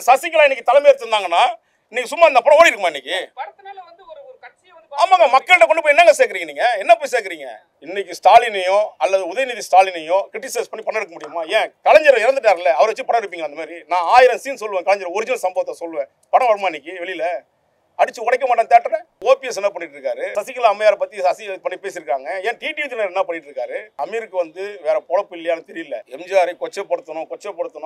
சசிகலா இன்னைக்கு தலைமை எடுத்திருந்தாங்கன்னா இன்னைக்கு சும்மா இந்த படம் ஓடி இருக்குமா இன்னைக்கு? ஆமாங்க, மக்கள்கிட்ட கொண்டு போய் என்னங்க சேர்க்குறீங்க? நீங்க என்ன போய் சேர்க்குறீங்க? இன்னைக்கு ஸ்டாலினையோ அல்லது உதயநிதி ஸ்டாலினையோ கிரிட்டிசைஸ் பண்ணி படம் எடுக்க முடியுமா? ஏன் கலைஞர் இறந்துட்டார்ல, அவரை வச்சு படம் எடுப்பீங்க? அந்த மாதிரி நான் 1000 சீன் சொல்லுவேன், கலைஞர் ஒரிஜினல் சம்பவத்தை சொல்லுவேன். படம் வருமா இன்னைக்கு வெளியில? அடிச்சு உடைக்க மாட்டேன் தேட்டரை. ஓபிஎஸ் என்ன பண்ணிட்டு இருக்காரு? சசிகலா அம்மையாரை பத்தி பண்ணி பேசியிருக்காங்க. ஏன் டிடிவி என்ன பண்ணிட்டு இருக்காரு? அமீருக்கு வந்து வேற பொழப்பு இல்லையான்னு தெரியல. எம்ஜிஆரை கொச்சப்படுத்தணும்,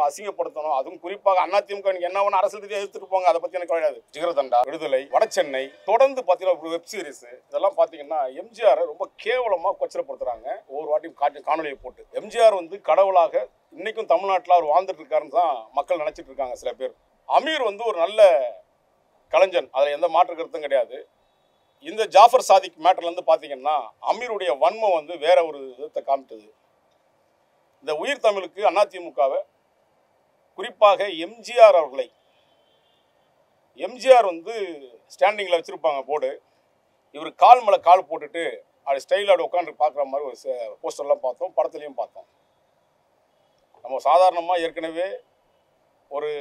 அசிங்கப்படுத்தணும். அதுவும் குறிப்பாக அதிமுக என்ன ஒன்று அரசியல் ரீதியாக எடுத்துட்டு போங்க, அதை பத்தி எனக்கு கிடையாது. ஜிகர்தண்டா, விடுதலை, வடசென்னை, தொடர்ந்து பார்த்தீங்கன்னா வெப் சீரிஸ் இதெல்லாம் பார்த்தீங்கன்னா எம்ஜிஆரை ரொம்ப கேவலமாக கொச்சப்படுத்துறாங்க. ஒவ்வொரு வாட்டியும் காணொலியை போட்டு எம்ஜிஆர் வந்து கடவுளாக இன்னைக்கும் தமிழ்நாட்டில் அவர் வாழ்ந்துட்டு இருக்காருன்னு தான் மக்கள் நினைச்சிட்டு இருக்காங்க சில பேர். அமீர் வந்து ஒரு நல்ல கலைஞன், அதில் எந்த மாற்று கருத்தும் கிடையாது. இந்த ஜாஃபர் சாதிக் மேட்டர்லேருந்து பார்த்தீங்கன்னா அமீருடைய வன்மம் வந்து வேற ஒரு விதத்தை காமிட்டது. இந்த உயிர் தமிழுக்கு அதிமுகவை குறிப்பாக எம்ஜிஆர் அவர்களை எம்ஜிஆர் வந்து ஸ்டாண்டிங்கில் வச்சுருப்பாங்க போர்டு. இவர் கால் மேலே கால் போட்டுட்டு அது ஸ்டைலோட உட்காந்து பார்க்குற மாதிரி ஒரு போஸ்டர்லாம் பார்த்தோம், படத்துலையும் பார்த்தோம். நம்ம சாதாரணமாக ஏற்கனவே ஒரு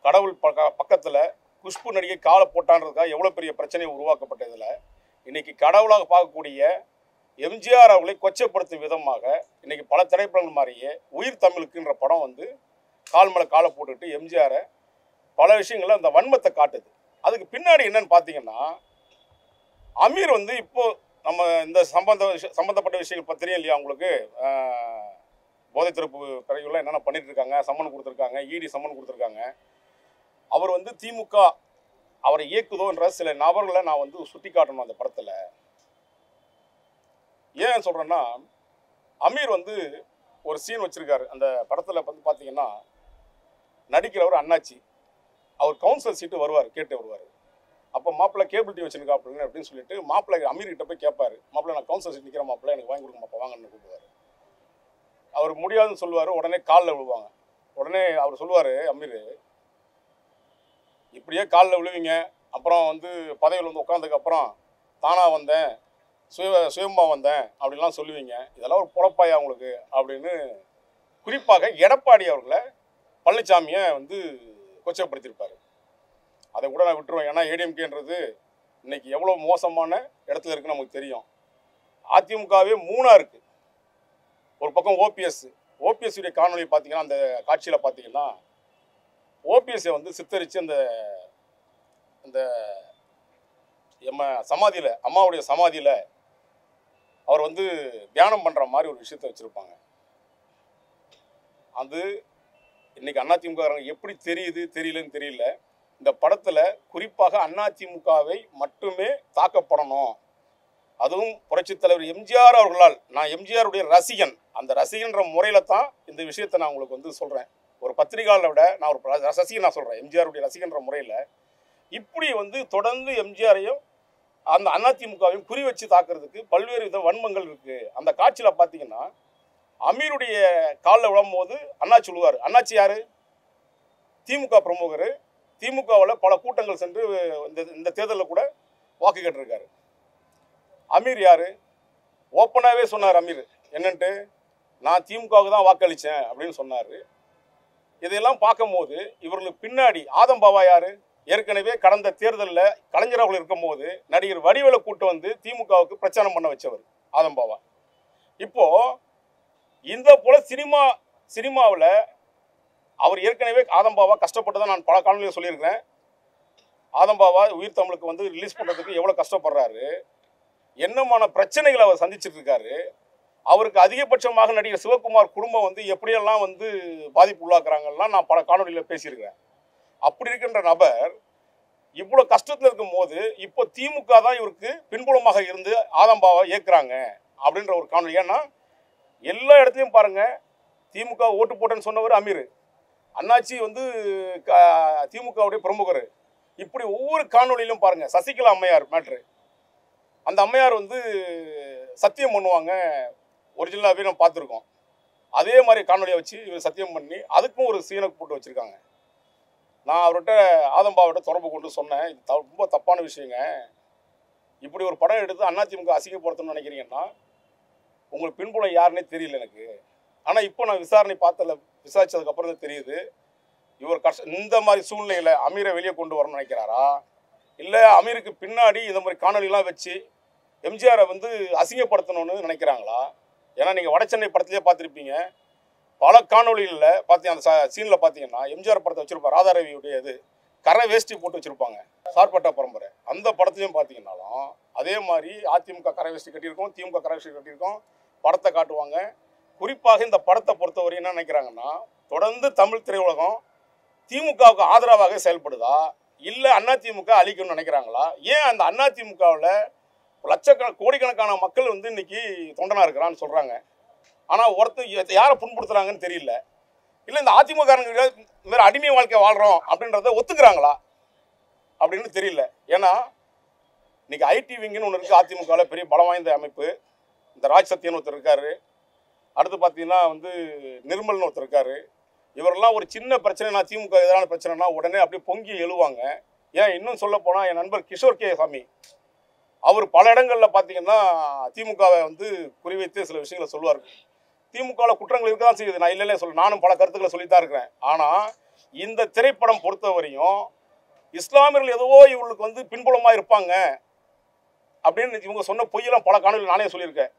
கடவுள் பக்கத்தில் குஷ்பு நடிகை காலை போட்டான்றதுக்காக எவ்வளோ பெரிய பிரச்சனை உருவாக்கப்பட்டதில் இன்றைக்கி கடவுளாக பார்க்கக்கூடிய எம்ஜிஆர் அவர்களை கொச்சப்படுத்தும் விதமாக இன்றைக்கி பல திரைப்படங்கள் மாதிரியே உயிர் தமிழுக்குன்ற படம் வந்து கால் மேலே காலை போட்டுட்டு எம்ஜிஆரை பல விஷயங்களில் அந்த வன்மத்தை காட்டுது. அதுக்கு பின்னாடி என்னன்னு பார்த்தீங்கன்னா அமீர் வந்து இப்போது நம்ம இந்த சம்பந்தப்பட்ட விஷயங்கள் பற்றியும் இல்லையா உங்களுக்கு, போதைத் தடுப்பு பிரிவுலாம் என்னென்ன பண்ணிட்டு இருக்காங்க, சம்மன் கொடுத்துருக்காங்க, இடி சம்மன் கொடுத்துருக்காங்க. அவர் வந்து திமுக அவரை இயக்குதோன்ற சில நபர்களை நான் வந்து சுட்டி காட்டணும் அந்த படத்தில். ஏன் சொல்கிறேன்னா அமீர் வந்து ஒரு சீன் வச்சுருக்காரு அந்த படத்தில் வந்து பார்த்தீங்கன்னா நடிக்கிறவர் அண்ணாச்சி, அவர் கவுன்சிலர் சீட்டு வருவார், கேட்டு வருவார். அப்போ மாப்பிள்ளை கேபிள் டிவி வச்சுருக்கா அப்படின்னு சொல்லிட்டு மாப்பிள்ளை அமீர்கிட்ட போய் கேட்பார், மாப்பிள்ளை நான் கவுன்சிலர் சீட் நிற்கிற மாப்பிள்ளை எனக்கு வாங்கி கொடுக்க மாப்பா வாங்கன்னு கூப்பிடுவார். அவர் முடியாதுன்னு சொல்லுவார், உடனே காலில் விழுவாங்க. உடனே அவர் சொல்லுவார் அமீர், இப்படியே காலில் விழுவீங்க, அப்புறம் வந்து பதவியில் வந்து உட்காந்ததுக்கப்புறம் தானாக வந்தேன், சுயமாக வந்தேன் அப்படின்லாம் சொல்லுவீங்க, இதெல்லாம் ஒரு பொழப்பாயா உங்களுக்கு அப்படின்னு குறிப்பாக எடப்பாடி அவர்களை பழனிசாமியை வந்து கொச்சப்படுத்தியிருப்பார். அதை கூட நான் விட்டுருவேன், ஏன்னா ஏடிஎம்கேன்றது இன்னைக்கு எவ்வளோ மோசமான இடத்துல இருக்குன்னு நமக்கு தெரியும். அதிமுகவே மூணாக இருக்குது. ஒரு பக்கம் ஓபிஎஸ்ஸுடைய காணொலி பார்த்தீங்கன்னா அந்த காட்சியில் பார்த்தீங்கன்னா ஓபிஎஸ்ஸை வந்து சித்தரித்து அந்த சமாதியில் அம்மாவுடைய சமாதியில் அவர் வந்து தியானம் பண்ணுற மாதிரி ஒரு விஷயத்தை வச்சுருப்பாங்க. அது இன்றைக்கி அதிமுக எப்படி தெரியலன்னு தெரியல. இந்த படத்தில் குறிப்பாக அதிமுகவை மட்டுமே தாக்கப்படணும், அதுவும் புரட்சித் தலைவர் எம்ஜிஆர் அவர்களால். நான் எம்ஜிஆருடைய ரசிகன், அந்த ரசிகன்ற முறையில் தான் இந்த விஷயத்தை நான் உங்களுக்கு வந்து சொல்கிறேன். ஒரு பத்திரிகையாளரை விட நான் ஒரு ரசிகன் நான் சொல்கிறேன். எம்ஜிஆருடைய ரசிகன்ற முறையில் இப்படி வந்து தொடர்ந்து எம்ஜிஆரையும் அந்த அதிமுகவையும் குறி வச்சு தாக்குறதுக்கு பல்வேறு வித வன்மங்கள் இருக்குது. அந்த காட்சியில் பார்த்தீங்கன்னா அமீருடைய காலில் விழும்போது அண்ணாச்சி விழுவார். அண்ணாச்சி யார்? திமுக பிரமுகர். திமுகவில் பல கூட்டங்கள் சென்று இந்த தேர்தலில் கூட வாக்கு கேட்டிருக்காரு. அமீர் யார்? ஓப்பனாகவே சொன்னார் அமீர் என்னன்ட்டு, நான் திமுகவுக்கு தான் வாக்களித்தேன் அப்படின்னு சொன்னார். இதையெல்லாம் பார்க்கும்போது இவர்களுக்கு பின்னாடி ஆதம்பாவா யார்? ஏற்கனவே கடந்த தேர்தலில் கலைஞர் அவர்கள் இருக்கும்போது நடிகர் வடிவேலை கூட்டு வந்து திமுகவுக்கு பிரச்சாரம் பண்ண வச்சவர் ஆதம்பாவா. இப்போது இந்த போல சினிமாவில் அவர் ஏற்கனவே ஆதம்பாவா கஷ்டப்பட்டு தான் நான் பல காணொலியில் சொல்லியிருக்கிறேன். ஆதம்பாவா உயிர் தமிழுக்கு வந்து ரிலீஸ் பண்ணுறதுக்கு எவ்வளோ கஷ்டப்படுறாரு, என்னமான பிரச்சனைகளை அவர் சந்திச்சுட்டு இருக்காரு. அவருக்கு அதிகபட்சமாக நடிகர் சிவகுமார் குடும்பம் வந்து எப்படியெல்லாம் வந்து பாதிப்பு உள்ளாக்குறாங்கலாம் நான் பல காணொலியில் பேசியிருக்கிறேன். அப்படி இருக்கின்ற நபர் இவ்வளோ கஷ்டத்தில் இருக்கும் போது இப்போ திமுக தான் இவருக்கு பின்புலமாக இருந்து ஆதம்பாவை இயக்குறாங்க அப்படின்ற ஒரு காணொலி. ஏன்னா எல்லா இடத்துலையும் பாருங்கள், திமுக ஓட்டு போட்டேன்னு சொன்னவர் அமீர், அண்ணாச்சி வந்து திமுகவுடைய பிரமுகர். இப்படி ஒவ்வொரு காணொலியிலும் பாருங்கள், சசிகலா அம்மையார் மேட்ரு, அந்த அம்மையார் வந்து சத்தியம் பண்ணுவாங்க, ஒரிஜினலாகவே நம்ம பார்த்துருக்கோம். அதே மாதிரி காணொலியை வச்சு இவர் சத்தியம் பண்ணி அதுக்கும் ஒரு சீனை போட்டு வச்சுருக்காங்க. நான் அவர்கிட்ட ஆதம்பாவிட்ட தொடர்பு கொண்டு சொன்னேன், இது ரொம்ப தப்பான விஷயங்க, இப்படி ஒரு படம் எடுத்து அதிமுக அசிங்கப்படுத்தணும்னு நினைக்கிறீங்கன்னா உங்களுக்கு பின்புலம் யாருன்னே தெரியல எனக்கு. ஆனால் இப்போ நான் விசாரித்ததுக்கப்புறம் தான் தெரியுது, இவர் இந்த மாதிரி சூழ்நிலையில் அமீரை வெளியே கொண்டு வரணும்னு நினைக்கிறாரா, இல்லை அமீருக்கு பின்னாடி இந்த மாதிரி காணொலிலாம் வச்சு எம்ஜிஆரை வந்து அசிங்கப்படுத்தணும்னு நினைக்கிறாங்களா? ஏன்னா நீங்கள் வடசென்னை படத்துலேயே பார்த்துருப்பீங்க, பல காணொலிகளில் பார்த்தீங்க, அந்த சீனில் பார்த்தீங்கன்னா எம்ஜிஆர் படத்தை வச்சுருப்பார், ராதாரவியுடைய இது கரை வேஷ்டி போட்டு வச்சுருப்பாங்க, சார்பட்டா பரம்பரை. அந்த படத்துலையும் பார்த்தீங்கன்னாலும் அதே மாதிரி அதிமுக கரை வேஷ்டி கட்டியிருக்கோம், திமுக கரை வேஷ்டி கட்டியிருக்கோம், படத்தை காட்டுவாங்க. குறிப்பாக இந்த படத்தை பொறுத்தவரை என்ன நினைக்கிறாங்கன்னா, தொடர்ந்து தமிழ் திரையுலகம் திமுகவுக்கு ஆதரவாக செயல்படுதா, இல்லை அதிமுக அழிக்கணும்னு நினைக்கிறாங்களா? ஏன் அந்த அதிமுகவில் கோடிக்கணக்கான மக்கள் வந்து இன்னைக்கு தொண்டனா இருக்கிறான்னு சொல்கிறாங்க. ஆனால் ஒருத்தர் யாரை புண்படுத்துகிறாங்கன்னு தெரியல. இல்லை இந்த அதிமுககாரங்க இந்த மாதிரி அடிமை வாழ்க்கை வாழ்கிறோம் அப்படின்றத ஒத்துக்கிறாங்களா அப்படின்னு தெரியல. ஏன்னா இன்னைக்கு ஐடி விங்குன்னு ஒன்று இருக்குது அதிமுகவில், பெரிய பலம் வாய்ந்த அமைப்பு. இந்த ராஜ் சத்யன் ஒருத்தர் இருக்காரு, அடுத்து பார்த்தீங்கன்னா வந்து நிர்மல்னு ஒருத்தர் இருக்காரு. இவரெல்லாம் ஒரு சின்ன பிரச்சனை, நான் திமுக எதிரான பிரச்சனைனா உடனே அப்படியே பொங்கி எழுவாங்க. ஏன் இன்னும் சொல்ல போனால் என் நண்பர் கிஷோர் கே சாமி, அவர் பல இடங்களில் பார்த்தீங்கன்னா திமுகவை வந்து குறிவைத்து சில விஷயங்களை சொல்லுவார். திமுகவில் குற்றங்கள் இருக்க தான் செய்யுது, நான் இல்லைல்ல சொல்ல, நானும் பல கருத்துக்களை சொல்லித்தான் இருக்கிறேன். ஆனால் இந்த திரைப்படம் பொறுத்தவரையும் இஸ்லாமியர்கள் ஏதோ இவங்களுக்கு வந்து பின்புலமாக இருப்பாங்க அப்படின்னு இவங்க சொன்ன பொய்யெல்லாம் பல காணொலிகள் நானே சொல்லியிருக்கேன்.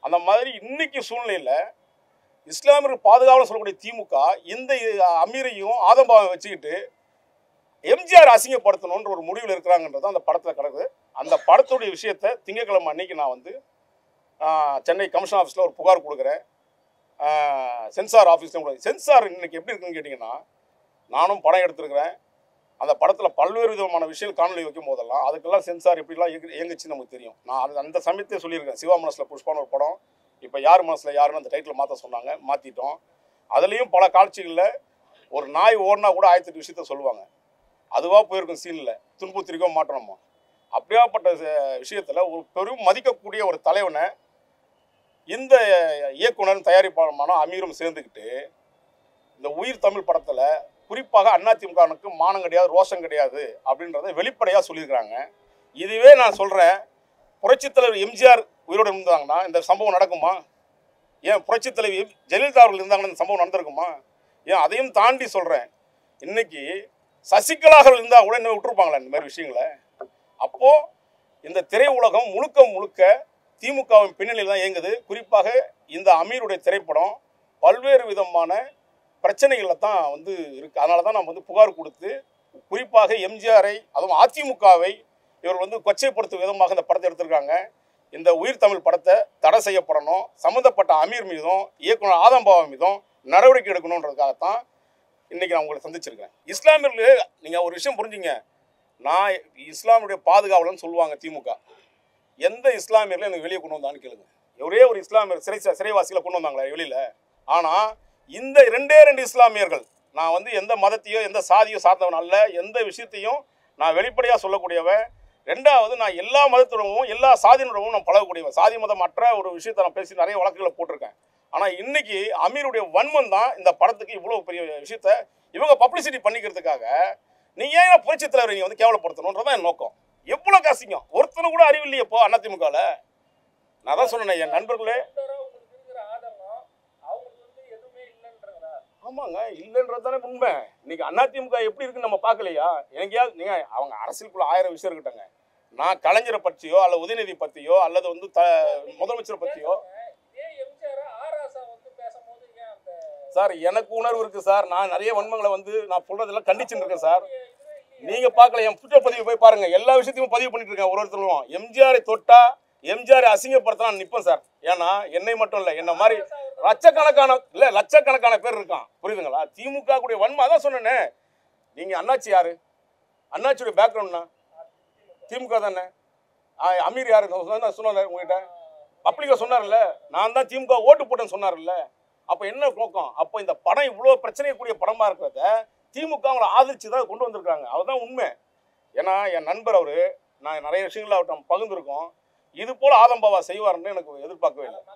அந்த மாதிரி இன்னைக்கு சூழ்நிலையில் இஸ்லாமியர்கள் பாதுகாவலன்னு சொல்லக்கூடிய திமுக இந்த அமீரையும் ஆதம்பாவை வச்சுக்கிட்டு எம்ஜிஆர் அசிங்கப்படுத்தணுன்ற ஒரு முடிவில் இருக்கிறாங்கன்றது அந்த படத்தில் கிடக்குது. அந்த படத்துடைய விஷயத்தை திங்கட்கிழமை அன்னைக்கு நான் வந்து சென்னை கமிஷன் ஆஃபீஸில் ஒரு புகார் கொடுக்குறேன், சென்சார் ஆஃபீஸில். சென்சார் இன்னைக்கு எப்படி இருக்குன்னு கேட்டிங்கன்னா, நானும் படம் எடுத்துருக்கிறேன், அந்த படத்தில் பல்வேறு விதமான விஷயங்கள் காணொலி வைக்கும் போதெல்லாம் அதுக்கெல்லாம் சென்சார் எப்படிலாம் இயங்குச்சுன்னு நமக்கு தெரியும். நான் அந்த சமயத்தை சொல்லியிருக்கேன், சிவா மனசில் புஷ்பான ஒரு படம், இப்போ யார் மனசில் யாருன்னு அந்த டைட்டில் மாற்ற சொன்னாங்க, மாற்றிட்டோம். அதுலேயும் பல காட்சிகளில் ஒரு நாய் ஓடினா கூட 1008 விஷயத்த சொல்லுவாங்க, அதுவாக போயிருக்கும் சீனில், துன்புத்திரிக்கோ மாற்றணுமா. அப்படியாப்பட்ட விஷயத்தில் ஒரு பெரும் மதிக்கக்கூடிய ஒரு தலைவனை இந்த இயக்குனர் தயாரிப்பாளமான அமீரும் சேர்ந்துக்கிட்டு இந்த உயிர் தமிழ் படத்தில் குறிப்பாக அதிமுகனுக்கு மானம் கிடையாது, ரோஷம் கிடையாது அப்படின்றத வெளிப்படையாக சொல்லியிருக்கிறாங்க. இதுவே நான் சொல்கிறேன், புரட்சித் தலைவர் எம்ஜிஆர் உயிரோடு இருந்தாங்கன்னா இந்த சம்பவம் நடக்குமா? ஏன் புரட்சித் தலைவர் ஜெயலலிதா அவர்கள் இருந்தாங்கன்னா இந்த சம்பவம் நடந்திருக்குமா? ஏன் அதையும் தாண்டி சொல்கிறேன், இன்னைக்கு சசிகலாகள் இருந்தால் கூட இன்னும் விட்டுருப்பாங்களா இந்த மாதிரி விஷயங்களை? அப்போது இந்த திரை உலகம் முழுக்க முழுக்க திமுகவின் பின்னணியில் தான் இயங்குது. குறிப்பாக இந்த அமீருடைய திரைப்படம் பல்வேறு விதமான பிரச்சனைகளில் தான் வந்து இருக்குது. அதனால தான் நம்ம வந்து புகார் கொடுத்து குறிப்பாக எம்ஜிஆரை, அதுவும் அதிமுகவை இவர் வந்து கொச்சைப்படுத்தும் விதமாக இந்த படத்தை எடுத்திருக்காங்க. இந்த உயிர் தமிழ் படத்தை தடை செய்யப்படணும், சம்மந்தப்பட்ட அமீர் மீதும் இயக்குனர் ஆதம்பாவா மீதும் நடவடிக்கை எடுக்கணுன்றதுக்காகத்தான் இன்றைக்கி நான் உங்களை சந்திச்சிருக்கேன். இஸ்லாமியர்கள் நீங்கள் ஒரு விஷயம் புரிஞ்சுங்க, நான் இஸ்லாமுடைய பாதுகாவலன்னு சொல்லுவாங்க திமுக. எந்த இஸ்லாமியர்களும் எனக்கு வெளியே கொண்டு வந்தான்னு கேளுங்க. ஒரே ஒரு இஸ்லாமியர் சிறைவாசிகளை கொண்டு வந்தாங்களே வெளியில். ஆனால் இந்த ரெண்டே இஸ்லாமியர்கள், நான் வந்து எந்த மதத்தையோ எந்த சாதியோ சார்ந்தவன் அல்ல, எந்த விஷயத்தையும் நான் வெளிப்படையாக சொல்லக்கூடியவன். ரெண்டாவது, நான் எல்லா மதத்துடனும் எல்லா சாதியினரும் நான் பழகக்கூடியவன். சாதி மதம் மற்ற ஒரு விஷயத்தை நான் பேசி நிறைய வழக்குகளை போட்டிருக்கேன். ஆனால் இன்னைக்கு அமீருடைய வன்மம் தான் இந்த படத்துக்கு இவ்வளோ பெரிய விஷயத்த இவங்க பப்ளிசிட்டி பண்ணிக்கிறதுக்காக நீங்கள் ஏன் புரட்சித் தலைவரை நீங்கள் வந்து கேவலப்படுத்தணுன்றதான் என் நோக்கம். எவ்வளோ காசிங்க ஒருத்தனை கூட அறிவில்லையே இப்போ அதிமுகவில். நான் தான் சொன்னேன் என் நண்பர்களே. ஆமாங்க, இல்லைன்றது தானே உண்மை. இன்னைக்கு அதிமுக எப்படி இருக்குன்னு நம்ம பார்க்கலையா? எனக்கையாவது நீங்கள் அவங்க அரசியலுக்குள்ள 1000 விஷயம் இருக்கட்டங்க. நான் கலைஞரை பற்றியோ அல்லது உதயநிதி பற்றியோ அல்லது வந்து முதலமைச்சரை பற்றியோ சார் எனக்கு உணர்வு இருக்குது சார். நான் நிறைய வன்மங்களை வந்து நான் சொல்கிறதெல்லாம் கண்டிச்சுட்டு இருக்கேன் சார். நீங்கள் பார்க்கல, என் ட்விட்டர் பதிவு போய் பாருங்கள், எல்லா விஷயத்தையும் பதிவு பண்ணிட்டு இருக்கேன். ஒருத்தரும் எம்ஜிஆரை தொட்டா எம்ஜிஆரை அசிங்கப்படுத்த நான் நிற்பேன் சார். ஏன்னா என்னை மட்டும் இல்லை, என்ன மாதிரி லட்சக்கணக்கான பேர் இருக்கான், புரியுதுங்களா? திமுக கூடிய வன்மை அதான் சொன்னேனே. நீங்கள் அண்ணாச்சி யாரு? அண்ணாச்சியுடைய பேக்ரவுண்ட்னா திமுக தானே. அமீர் யாரு சொன்னார் உங்ககிட்ட? பப்ளிக்காக சொன்னார்ல, நான் தான் திமுக ஓட்டு போட்டேன்னு சொன்னார்ல. அப்போ என்ன நோக்கம்? அப்போ இந்த படம் இவ்வளோ பிரச்சனைக்கூடிய படமாக இருக்கிறத திமுக அவங்களை ஆதரிச்சு தான் கொண்டு வந்திருக்காங்க. அதுதான் உண்மை. ஏன்னா என் நண்பர் அவர், நான் நிறைய விஷயங்கள் அவர்கிட்ட பகிர்ந்துருக்கோம். இது போல் ஆதம்பாவா செய்வார்னு எனக்கு எதிர்பார்க்கவே இல்லை.